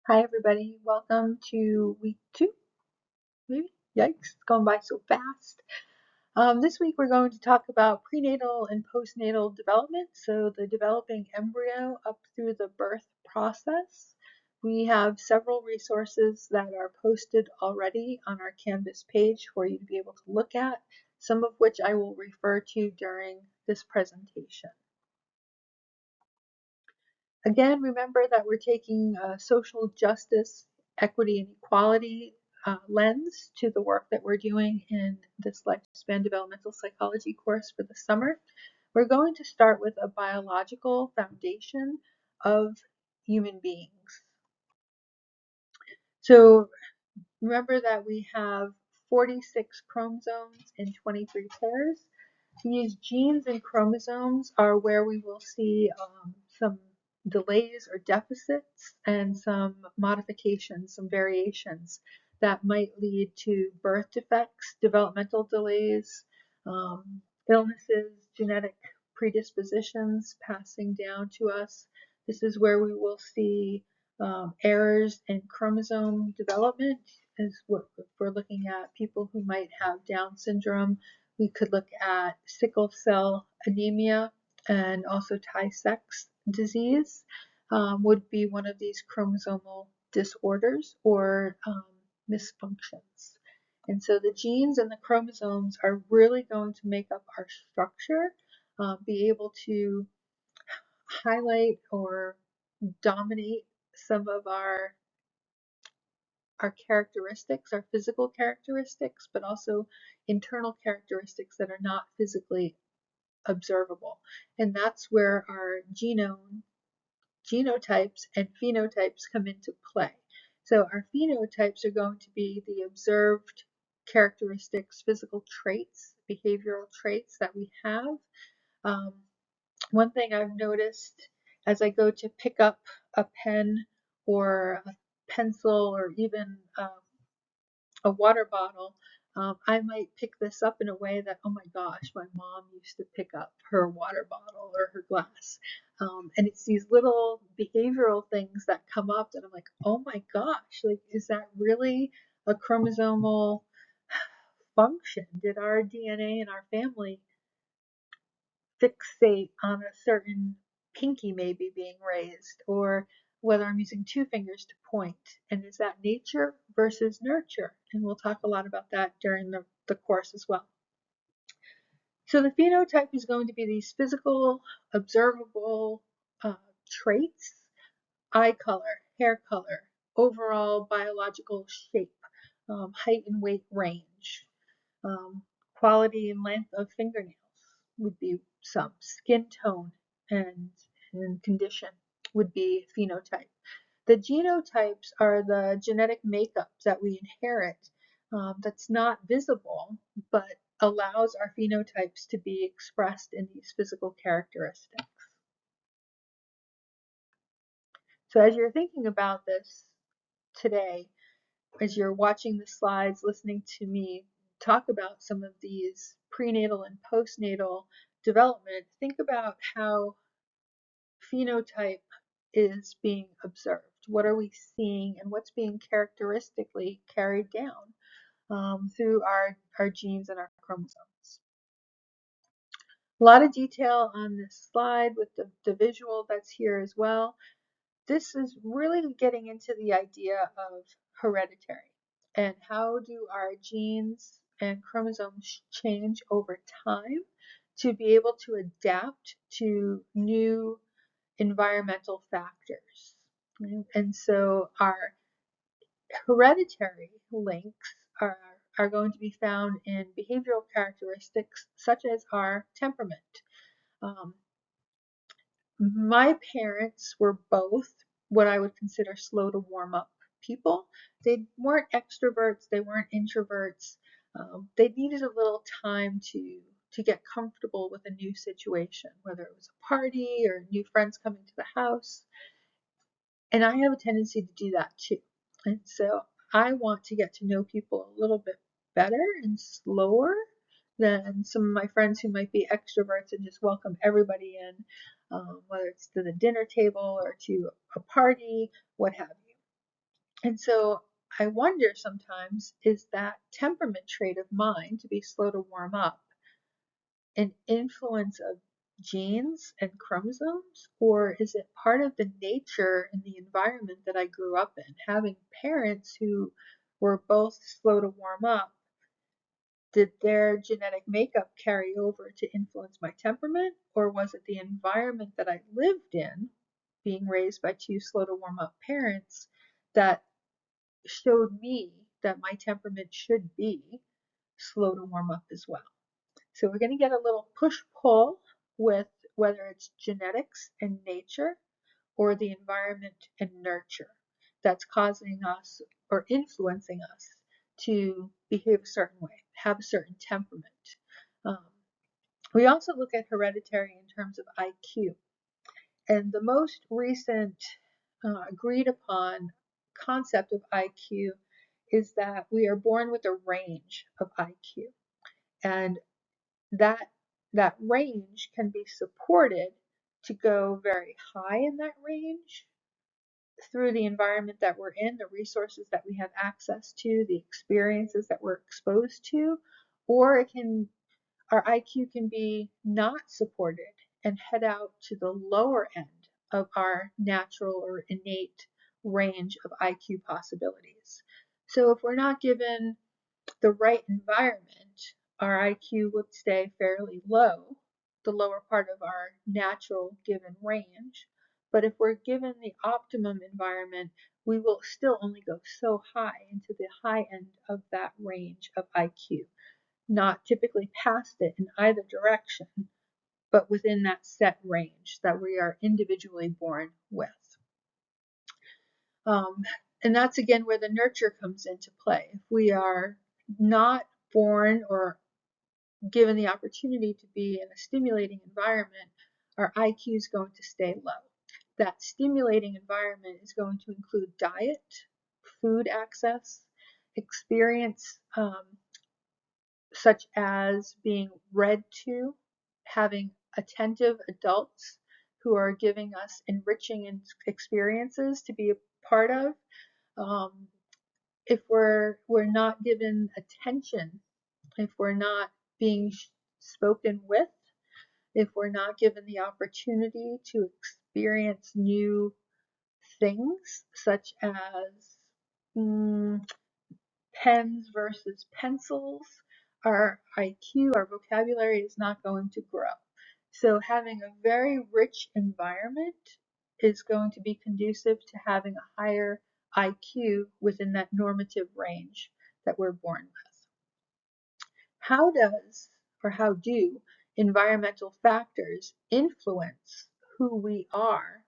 Hi, everybody. Welcome to week 2, maybe? Yikes, it's gone by so fast. This week we're going to talk about prenatal and postnatal development, so the developing embryo up through the birth process. We have several resources that are posted already on our Canvas page for you to be able to look at, some of which I will refer to during this presentation. Again, remember that we're taking a social justice, equity, and equality lens to the work that we're doing in this lifespan developmental psychology course for the summer. We're going to start with a biological foundation of human beings. So remember that we have 46 chromosomes in 23 pairs. These genes and chromosomes are where we will see some delays or deficits and some modifications, some variations that might lead to birth defects, developmental delays, illnesses, genetic predispositions passing down to us. This is where we will see errors in chromosome development, is what if we're looking at people who might have Down syndrome. We could look at sickle cell anemia, and also Tay-Sachs disease would be one of these chromosomal disorders or misfunctions. And so the genes and the chromosomes are really going to make up our structure, be able to highlight or dominate some of our characteristics, our physical characteristics, but also internal characteristics that are not physically observable. And that's where our genotypes and phenotypes come into play. So our phenotypes are going to be the observed characteristics, physical traits, behavioral traits that we have. One thing I've noticed as I go to pick up a pen or a pencil or even a water bottle, I might pick this up in a way that, oh my gosh, my mom used to pick up her water bottle or her glass. And it's these little behavioral things that come up that I'm like, oh my gosh, like, is that really a chromosomal function? Did our DNA in our family fixate on a certain pinky maybe being raised, or whether I'm using two fingers to point, and is that nature versus nurture? And we'll talk a lot about that during the course as well. So the phenotype is going to be these physical, observable traits: eye color, hair color, overall biological shape, height and weight range, quality and length of fingernails would be some, skin tone and condition would be phenotype. The genotypes are the genetic makeups that we inherit, that's not visible, but allows our phenotypes to be expressed in these physical characteristics. So as you're thinking about this today, as you're watching the slides, listening to me talk about some of these prenatal and postnatal development, think about how phenotype is being observed. What are we seeing, and what's being characteristically carried down through our genes and our chromosomes? A lot of detail on this slide with the visual that's here as well. This is really getting into the idea of hereditary and how do our genes and chromosomes change over time to be able to adapt to new environmental factors. And so our hereditary links are going to be found in behavioral characteristics such as our temperament. My parents were both what I would consider slow to warm up people. They weren't extroverts, they weren't introverts. They needed a little time to get comfortable with a new situation, whether it was a party or new friends coming to the house. And I have a tendency to do that too. And so I want to get to know people a little bit better and slower than some of my friends who might be extroverts and just welcome everybody in, whether it's to the dinner table or to a party, what have you. And so I wonder sometimes, is that temperament trait of mine to be slow to warm up an influence of genes and chromosomes, or is it part of the nature and the environment that I grew up in? Having parents who were both slow to warm up, did their genetic makeup carry over to influence my temperament, or was it the environment that I lived in, being raised by two slow to warm up parents, that showed me that my temperament should be slow to warm up as well? So we're going to get a little push-pull with whether it's genetics and nature or the environment and nurture that's causing us or influencing us to behave a certain way, have a certain temperament. Um, we also look at hereditary in terms of IQ. And the most recent agreed upon concept of IQ is that we are born with a range of IQ. And that that range can be supported to go very high in that range through the environment that we're in, the resources that we have access to, the experiences that we're exposed to, or our IQ can be not supported and head out to the lower end of our natural or innate range of IQ possibilities. So if we're not given the right environment, our IQ would stay fairly low, the lower part of our natural given range. But if we're given the optimum environment, we will still only go so high into the high end of that range of IQ, not typically past it in either direction, but within that set range that we are individually born with. Um, and that's again where the nurture comes into play. If we are not born or given the opportunity to be in a stimulating environment, our IQ is going to stay low. That stimulating environment is going to include diet, food access, experience such as being read to, having attentive adults who are giving us enriching experiences to be a part of. Um, if we're not given attention, if we're not being spoken with, if we're not given the opportunity to experience new things, such as pens versus pencils, our IQ, our vocabulary is not going to grow. So having a very rich environment is going to be conducive to having a higher IQ within that normative range that we're born with. How do environmental factors influence who we are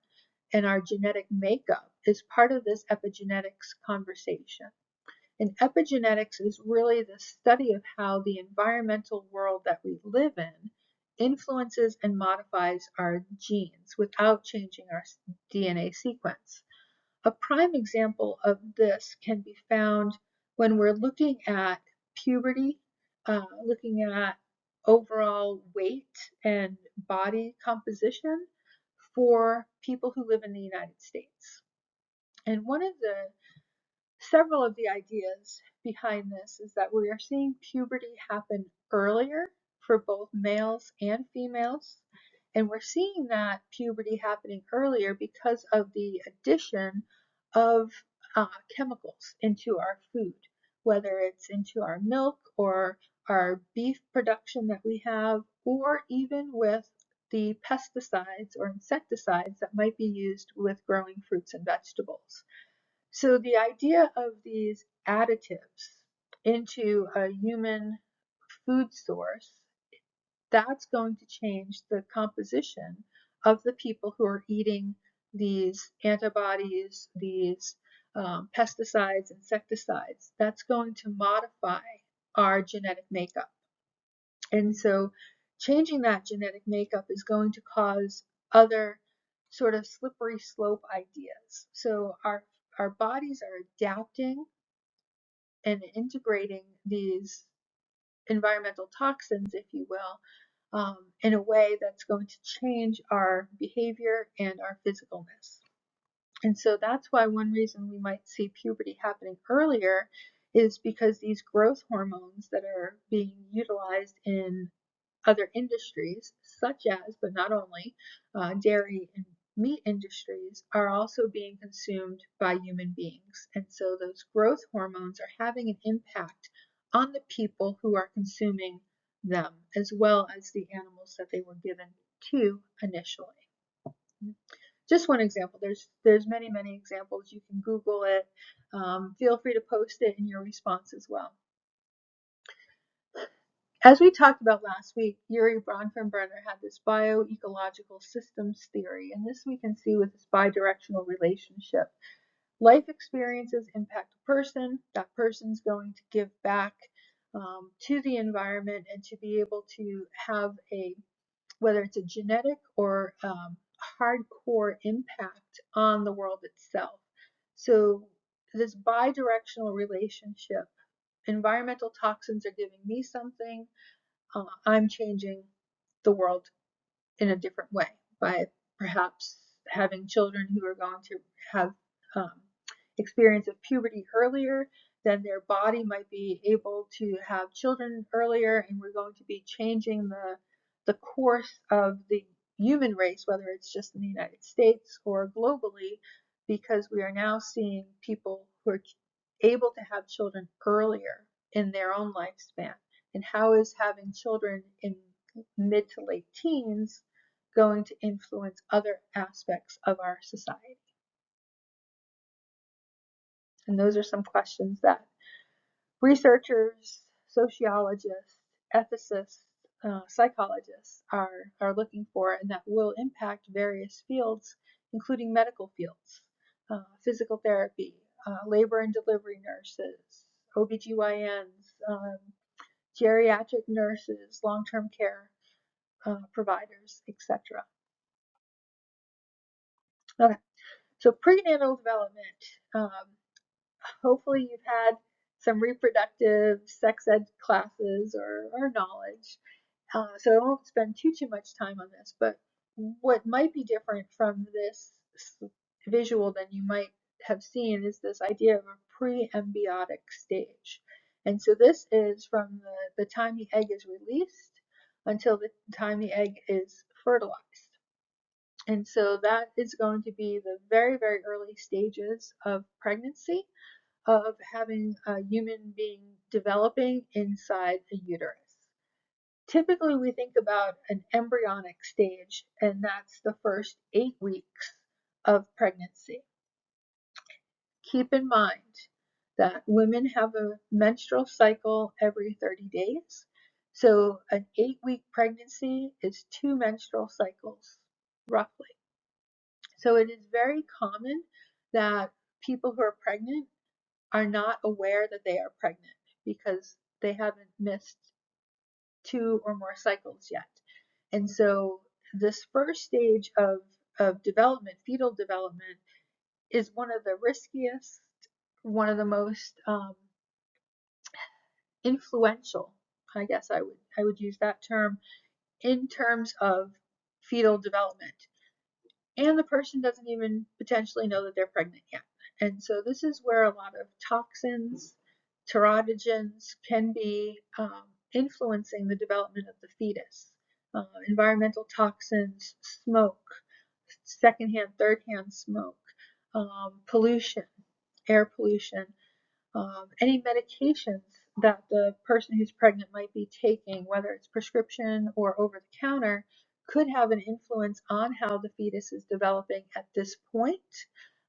and our genetic makeup is part of this epigenetics conversation. And epigenetics is really the study of how the environmental world that we live in influences and modifies our genes without changing our DNA sequence. A prime example of this can be found when we're looking at puberty, looking at overall weight and body composition for people who live in the United States. And one of the several of the ideas behind this is that we are seeing puberty happen earlier for both males and females. And we're seeing that puberty happening earlier because of the addition of chemicals into our food, whether it's into our milk or our beef production that we have, or even with the pesticides or insecticides that might be used with growing fruits and vegetables. So the idea of these additives into a human food source, that's going to change the composition of the people who are eating these antibodies, these pesticides, insecticides. That's going to modify our genetic makeup. And so changing that genetic makeup is going to cause other sort of slippery slope ideas. So our bodies are adapting and integrating these environmental toxins, if you will, in a way that's going to change our behavior and our physicalness. And so that's why one reason we might see puberty happening earlier is because these growth hormones that are being utilized in other industries, such as, but not only, dairy and meat industries, are also being consumed by human beings. And so those growth hormones are having an impact on the people who are consuming them, as well as the animals that they were given to initially. Just one example. There's many examples. You can Google it. Feel free to post it in your response as well. As we talked about last week, Yuri Bronfenbrenner had this bioecological systems theory, and this we can see with this bidirectional relationship. Life experiences impact a person. That person's going to give back to the environment and to be able to have whether it's a genetic or hardcore impact on the world itself. So this bidirectional relationship, environmental toxins are giving me something, I'm changing the world in a different way by perhaps having children who are going to have um, experience of puberty earlier, then their body might be able to have children earlier, and we're going to be changing the course of the human race, whether it's just in the United States or globally, because we are now seeing people who are able to have children earlier in their own lifespan. And how is having children in mid to late teens going to influence other aspects of our society? And those are some questions that researchers, sociologists, ethicists, psychologists are looking for, and that will impact various fields, including medical fields, physical therapy, labor and delivery nurses, OBGYNs, geriatric nurses, long-term care providers, etc. Okay, so prenatal development. Hopefully you've had some reproductive sex ed classes or knowledge. So I won't spend too much time on this, but what might be different from this visual than you might have seen is this idea of a pre-embiotic stage. And so this is from the time the egg is released until the time the egg is fertilized. And so that is going to be the very early stages of pregnancy, of having a human being developing inside a uterus. Typically, we think about an embryonic stage, and that's the first 8 weeks of pregnancy. Keep in mind that women have a menstrual cycle every 30 days. So an 8-week pregnancy is 2 menstrual cycles, roughly. So it is very common that people who are pregnant are not aware that they are pregnant because they haven't missed 2 or more cycles yet. And so this first stage of development, fetal development, is one of the riskiest, one of the most influential, I guess I would use that term, in terms of fetal development. And the person doesn't even potentially know that they're pregnant yet. And so this is where a lot of toxins, teratogens can be influencing the development of the fetus. Environmental toxins, smoke, secondhand, thirdhand smoke, pollution, air pollution, any medications that the person who's pregnant might be taking, whether it's prescription or over the counter, could have an influence on how the fetus is developing at this point.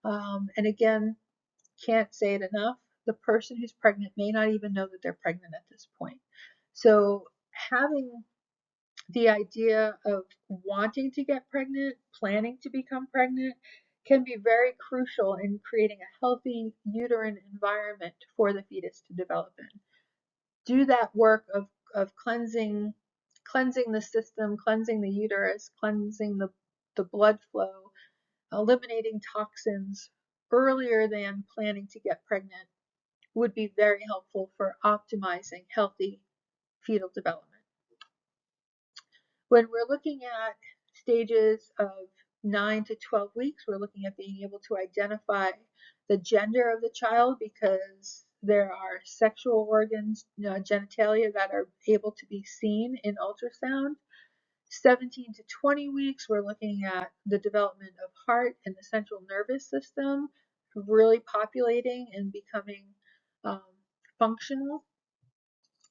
And again, can't say it enough, the person who's pregnant may not even know that they're pregnant at this point. So having the idea of wanting to get pregnant, planning to become pregnant, can be very crucial in creating a healthy uterine environment for the fetus to develop in. Do that work of cleansing the system, cleansing the uterus, cleansing the blood flow, eliminating toxins earlier than planning to get pregnant would be very helpful for optimizing healthy fetal development. When we're looking at stages of 9 to 12 weeks, we're looking at being able to identify the gender of the child because there are sexual organs, genitalia, that are able to be seen in ultrasound. 17 to 20 weeks, we're looking at the development of heart and the central nervous system, really populating and becoming um, functional.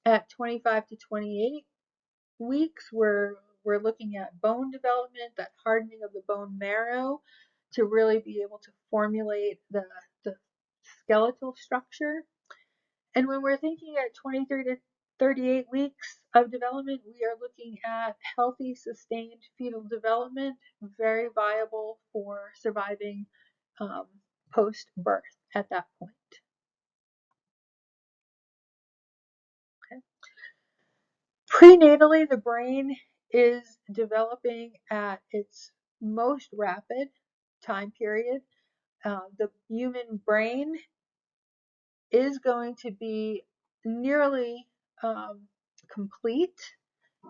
At 25 to 28 weeks, we're looking at bone development, that hardening of the bone marrow to really be able to formulate the skeletal structure. And when we're thinking at 23 to 38 weeks of development, we are looking at healthy, sustained fetal development, very viable for surviving post-birth at that point. Okay. Prenatally, the brain is developing at its most rapid time period. The human brain is going to be nearly complete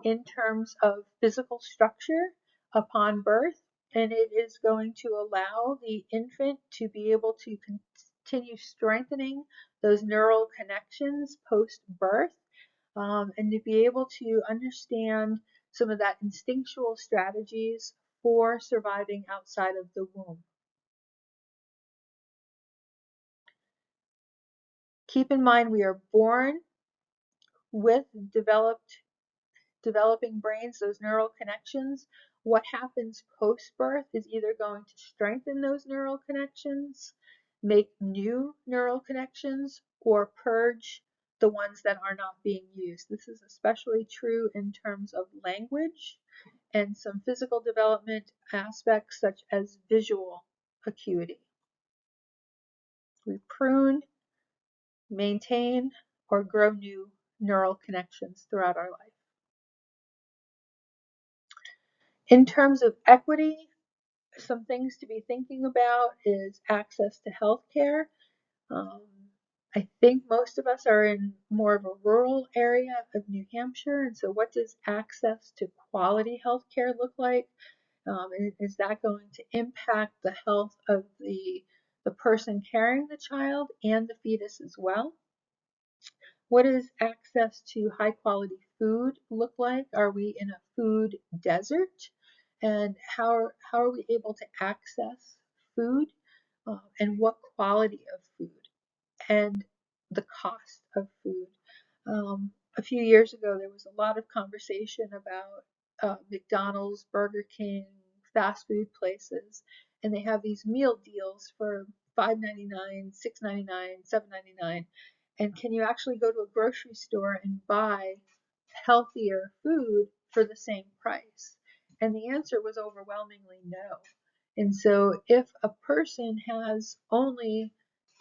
in terms of physical structure upon birth, and it is going to allow the infant to be able to continue strengthening those neural connections post-birth, and to be able to understand some of that instinctual strategies for surviving outside of the womb. Keep in mind, we are born with developing brains, those neural connections. What happens post-birth is either going to strengthen those neural connections, make new neural connections, or purge the ones that are not being used. This is especially true in terms of language and some physical development aspects such as visual acuity. We prune, maintain, or grow new neural connections throughout our life. In terms of equity, some things to be thinking about is access to healthcare. Um, I think most of us are in more of a rural area of New Hampshire, and so what does access to quality healthcare look like? And is that going to impact the health of the person carrying the child and the fetus as well? What does access to high quality food look like? Are we in a food desert? And how are we able to access food? And what quality of food? And the cost of food. A few years ago, there was a lot of conversation about McDonald's, Burger King, fast food places, and they have these meal deals for $5.99, $6.99, $7.99. And can you actually go to a grocery store and buy healthier food for the same price? And the answer was overwhelmingly no. And so if a person has only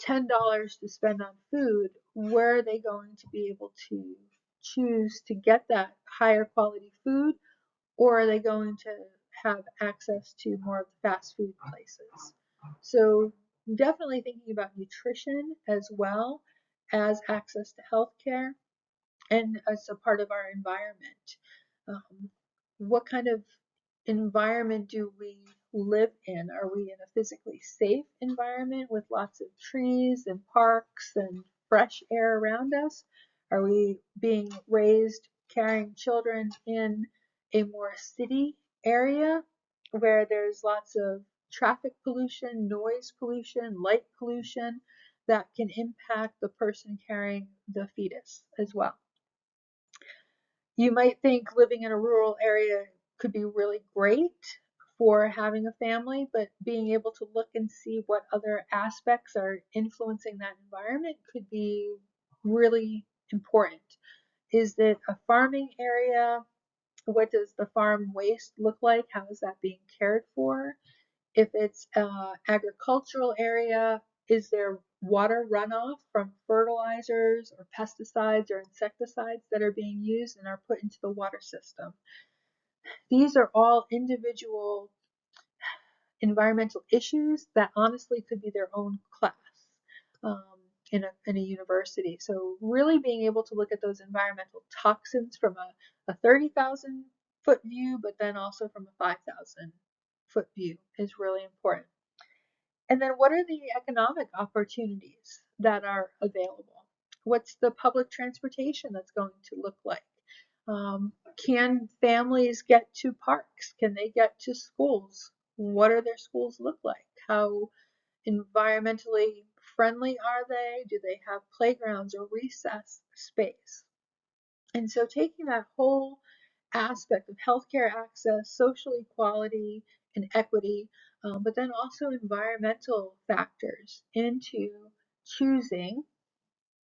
$10 to spend on food, where are they going to be able to choose to get that higher quality food, or are they going to have access to more of the fast food places? So definitely thinking about nutrition as well as access to healthcare and as a part of our environment. What kind of environment do we live in? Are we in a physically safe environment with lots of trees and parks and fresh air around us? Are we being raised carrying children in a more city area where there's lots of traffic pollution, noise pollution, light pollution that can impact the person carrying the fetus as well? You might think living in a rural area could be really great for having a family, but being able to look and see what other aspects are influencing that environment could be really important. Is it a farming area? What does the farm waste look like? How is that being cared for? If it's an agricultural area, is there water runoff from fertilizers or pesticides or insecticides that are being used and are put into the water system? These are all individual environmental issues that honestly could be their own class um, in a university. So really being able to look at those environmental toxins from a 30,000 foot view, but then also from a 5,000 foot view is really important. And then what are the economic opportunities that are available? What's the public transportation that's going to look like? Can families get to parks? Can they get to schools? What do their schools look like? How environmentally friendly are they? Do they have playgrounds or recess space? And so taking that whole aspect of healthcare access, social equality, and equity, but then also environmental factors into choosing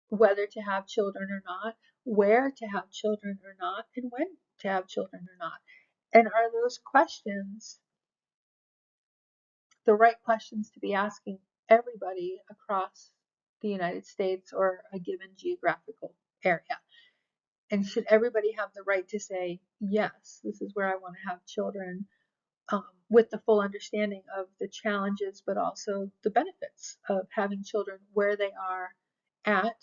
whether to have children or not, where to have children or not, and when to have children or not. And are those questions the right questions to be asking everybody across the United States or a given geographical area? And should everybody have the right to say, yes, this is where I want to have children, with the full understanding of the challenges, but also the benefits of having children where they are at,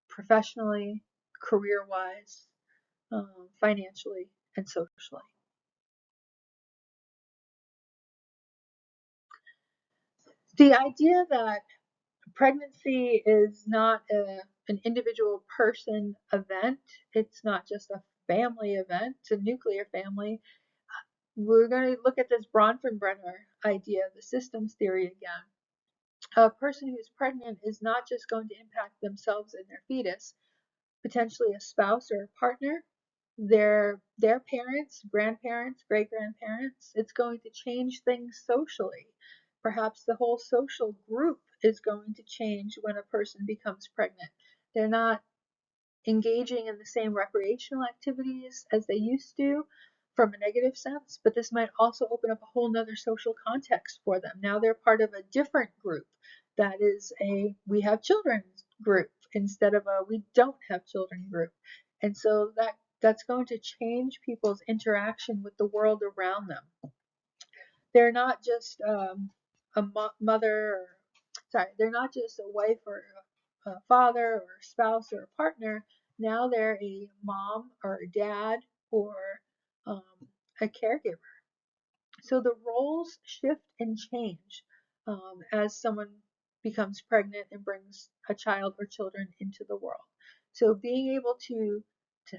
professionally, career-wise, financially, and socially. The idea that pregnancy is not an individual person event, it's not just a family event, it's a nuclear family. We're going to look at this Bronfenbrenner idea, the systems theory again. A person who's pregnant is not just going to impact themselves and their fetus, potentially a spouse or a partner, their parents, grandparents, great grandparents. It's going to change things socially. Perhaps the whole social group is going to change when a person becomes pregnant. They're not engaging in the same recreational activities as they used to from a negative sense, but this might also open up a whole nother social context for them. Now they're part of a different group that is a we have children group instead of a we don't have children group. And so that's going to change people's interaction with the world around them. They're not just a mother, or, sorry, they're not just a wife or a father or a spouse or a partner. Now they're a mom or a dad or um, a caregiver. So the roles shift and change as someone becomes pregnant and brings a child or children into the world. So being able to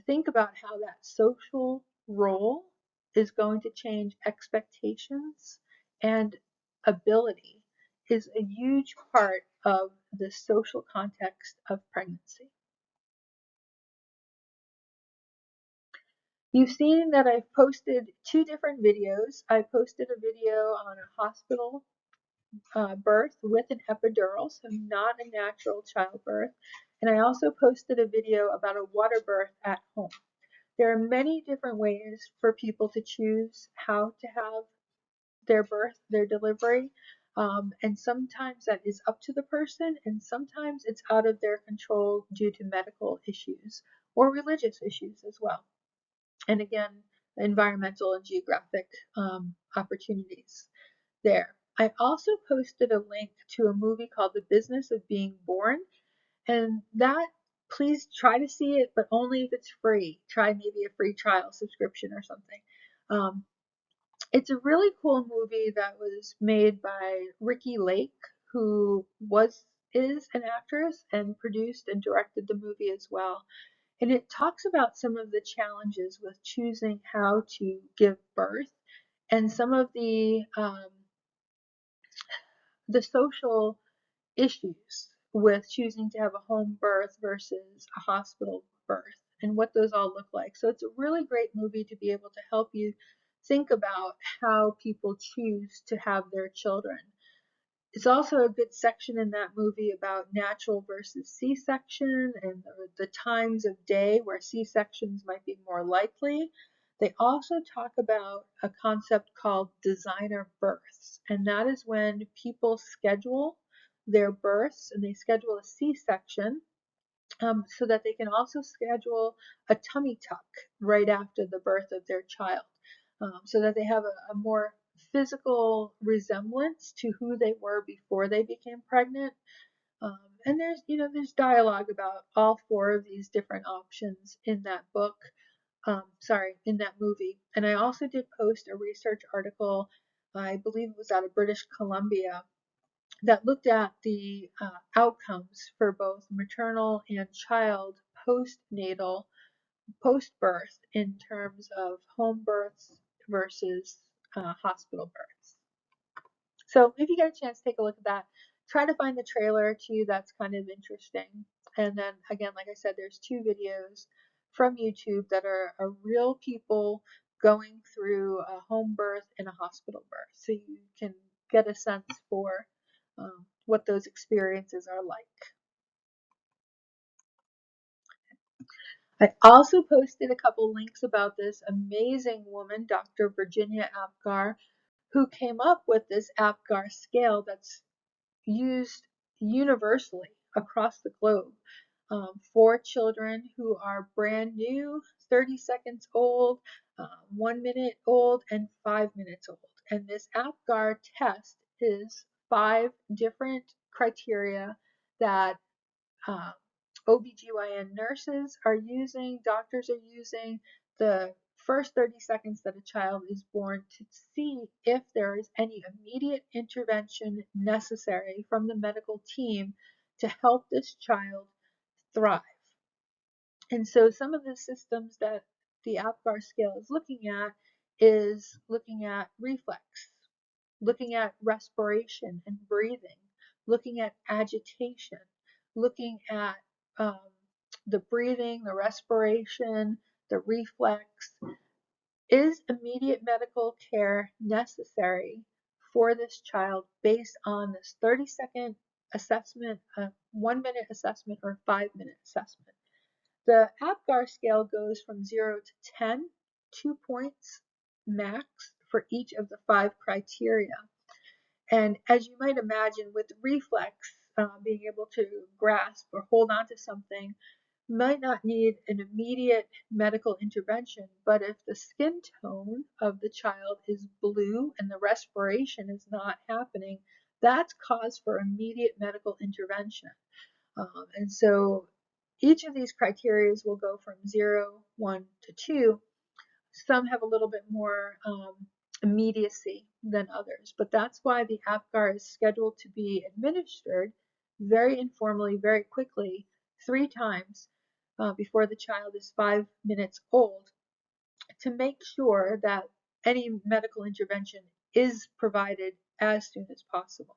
think about how that social role is going to change expectations and ability is a huge part of the social context of pregnancy. You've seen that I've posted two different videos. I posted a video on a hospital birth with an epidural, so not a natural childbirth. And I also posted a video about a water birth at home. There are many different ways for people to choose how to have their birth, their delivery. And sometimes that is up to the person, and sometimes it's out of their control due to medical issues or religious issues as well. And again, environmental and geographic opportunities there. I also posted a link to a movie called The Business of Being Born, and that please try to see it, but only if it's free. Try maybe a free trial subscription or something. Um, it's a really cool movie that was made by Ricki Lake, who is an actress and produced and directed the movie as well. And it talks about some of the challenges with choosing how to give birth and some of the social issues with choosing to have a home birth versus a hospital birth and what those all look like. So it's a really great movie to be able to help you think about how people choose to have their children. It's also a good section in that movie about natural versus C-section and the times of day where C-sections might be more likely. They also talk about a concept called designer births, and that is when people schedule their births and they schedule a C-section so that they can also schedule a tummy tuck right after the birth of their child, so that they have a more physical resemblance to who they were before they became pregnant. And there's dialogue about all four of these different options in that book. In that movie. And I also did post a research article I believe it was out of British Columbia, that looked at the outcomes for both maternal and child postnatal, post-birth, in terms of home births versus hospital births. So if you get a chance, take a look at that. Try to find the trailer too, that's kind of interesting. And then again, like I said, there's 2 videos from YouTube that are real people going through a home birth and a hospital birth. So you can get a sense for what those experiences are like. I also posted a couple links about this amazing woman, Dr. Virginia Apgar, who came up with this Apgar scale that's used universally across the globe for children who are brand new, 30 seconds old, 1 minute old, and 5 minutes old. And this APGAR test is 5 different criteria that OBGYN nurses are using, doctors are using, the first 30 seconds that a child is born, to see if there is any immediate intervention necessary from the medical team to help this child thrive. And so some of the systems that the APGAR scale is looking at reflex, looking at respiration and breathing, looking at agitation, looking at um, the breathing, the respiration, the reflex. Is immediate medical care necessary for this child based on this 30-second assessment, 1 minute assessment, or 5 minute assessment? The APGAR scale goes from 0 to 10, 2 points max for each of the 5 criteria. And as you might imagine, with reflex, being able to grasp or hold on to something might not need an immediate medical intervention, but if the skin tone of the child is blue and the respiration is not happening, that's cause for immediate medical intervention. And so each of these criteria will go from 0, 1 to 2. Some have a little bit more immediacy than others, but that's why the APGAR is scheduled to be administered very informally, very quickly, 3 times before the child is 5 minutes old, to make sure that any medical intervention is provided as soon as possible.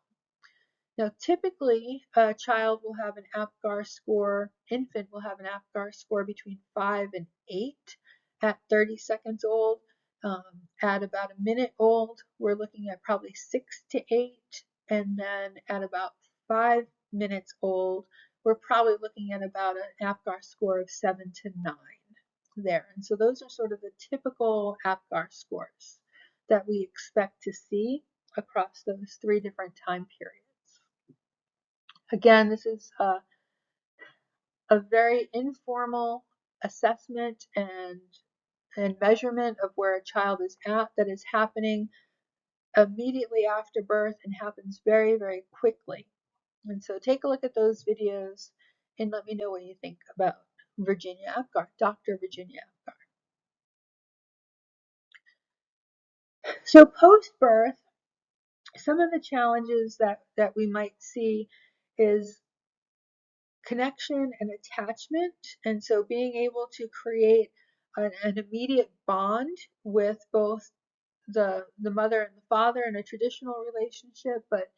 Now, typically, a child will have an APGAR score, infant will have an APGAR score between 5 and 8 at 30 seconds old. At about a minute old, we're looking at probably 6 to 8. And then at about 5 minutes old, we're probably looking at about an APGAR score of 7 to 9 there. And so those are sort of the typical APGAR scores that we expect to see across those 3 different time periods. Again, this is a very informal assessment and measurement of where a child is at, that is happening immediately after birth and happens very, very quickly. And so take a look at those videos and let me know what you think about Virginia Apgar, Dr. Virginia Apgar. So post-birth, some of the challenges that we might see is connection and attachment. And so being able to create an immediate bond with both the mother and the father in a traditional relationship, but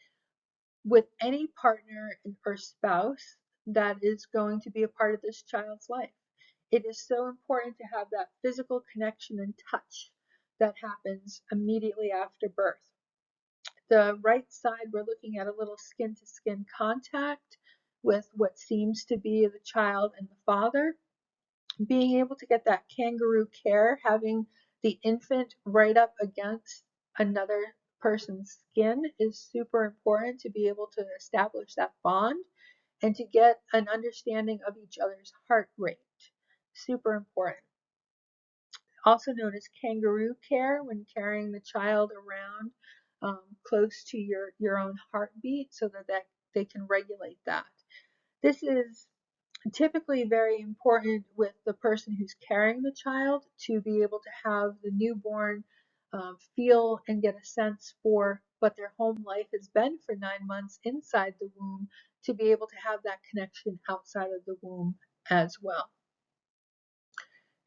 with any partner or spouse that is going to be a part of this child's life. It is so important to have that physical connection and touch that happens immediately after birth. The right side, we're looking at a little skin-to-skin contact with what seems to be the child and the father. Being able to get that kangaroo care, having the infant right up against another person's skin, is super important to be able to establish that bond and to get an understanding of each other's heart rate. Super important. Also known as kangaroo care, when carrying the child around close to your own heartbeat so that they can regulate that. This is typically very important with the person who's carrying the child, to be able to have the newborn feel and get a sense for what their home life has been for 9 months inside the womb, to be able to have that connection outside of the womb as well.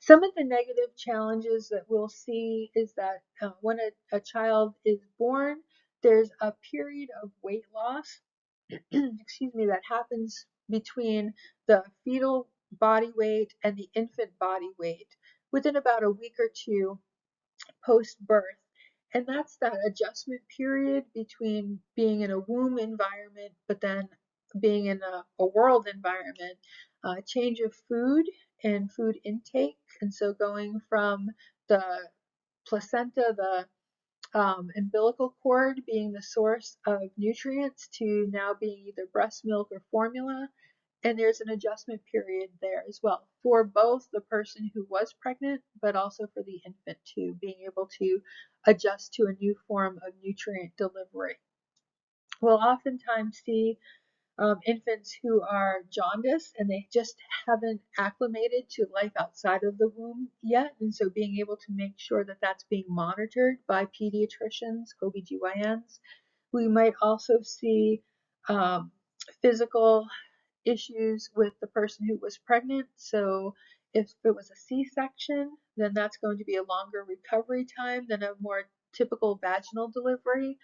Some of the negative challenges that we'll see is that when a child is born, there's a period of weight loss excuse me, that happens between the fetal body weight and the infant body weight within about a week or two post-birth. And that's that adjustment period between being in a womb environment, but then being in a world environment, change of food and food intake. And so going from the placenta, the umbilical cord being the source of nutrients, to now being either breast milk or formula. And there's an adjustment period there as well for both the person who was pregnant, but also for the infant too, being able to adjust to a new form of nutrient delivery. We'll oftentimes see infants who are jaundiced and they just haven't acclimated to life outside of the womb yet. And so being able to make sure that that's being monitored by pediatricians, OBGYNs. We might also see physical issues with the person who was pregnant. So if it was a C-section, then that's going to be a longer recovery time than a more typical vaginal delivery.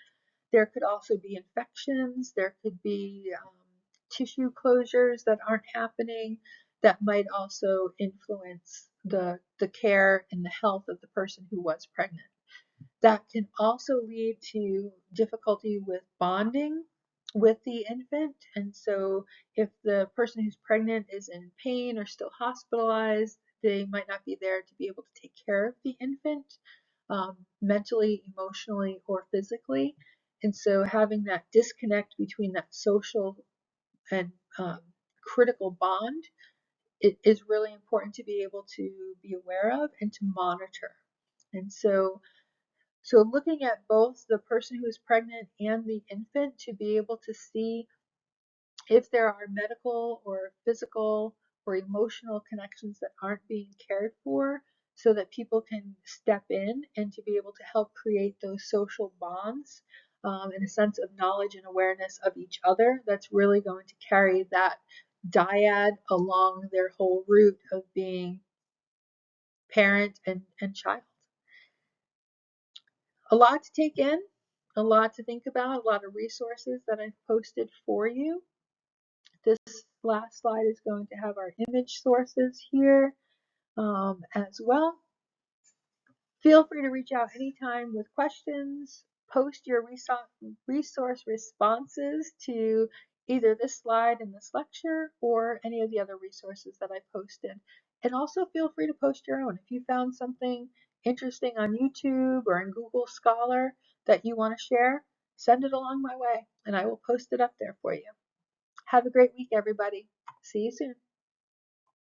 There could also be infections. There could be tissue closures that aren't happening that might also influence the care and the health of the person who was pregnant. That can also lead to difficulty with bonding with the infant. And so if the person who's pregnant is in pain or still hospitalized, they might not be there to be able to take care of the infant mentally, emotionally, or physically. And so having that disconnect between that social and critical bond, it is really important to be able to be aware of and to monitor. And so looking at both the person who is pregnant and the infant to be able to see if there are medical or physical or emotional connections that aren't being cared for, so that people can step in and to be able to help create those social bonds and a sense of knowledge and awareness of each other, that's really going to carry that dyad along their whole route of being parent and child. A lot to take in, a lot to think about, a lot of resources that I've posted for you. This last slide is going to have our image sources here as well. Feel free to reach out anytime with questions. Post your resource responses to either this slide in this lecture or any of the other resources that I posted. And also feel free to post your own. If you found something interesting on YouTube or in Google Scholar that you want to share, send it along my way and I will post it up there for you. Have a great week, everybody. See you soon.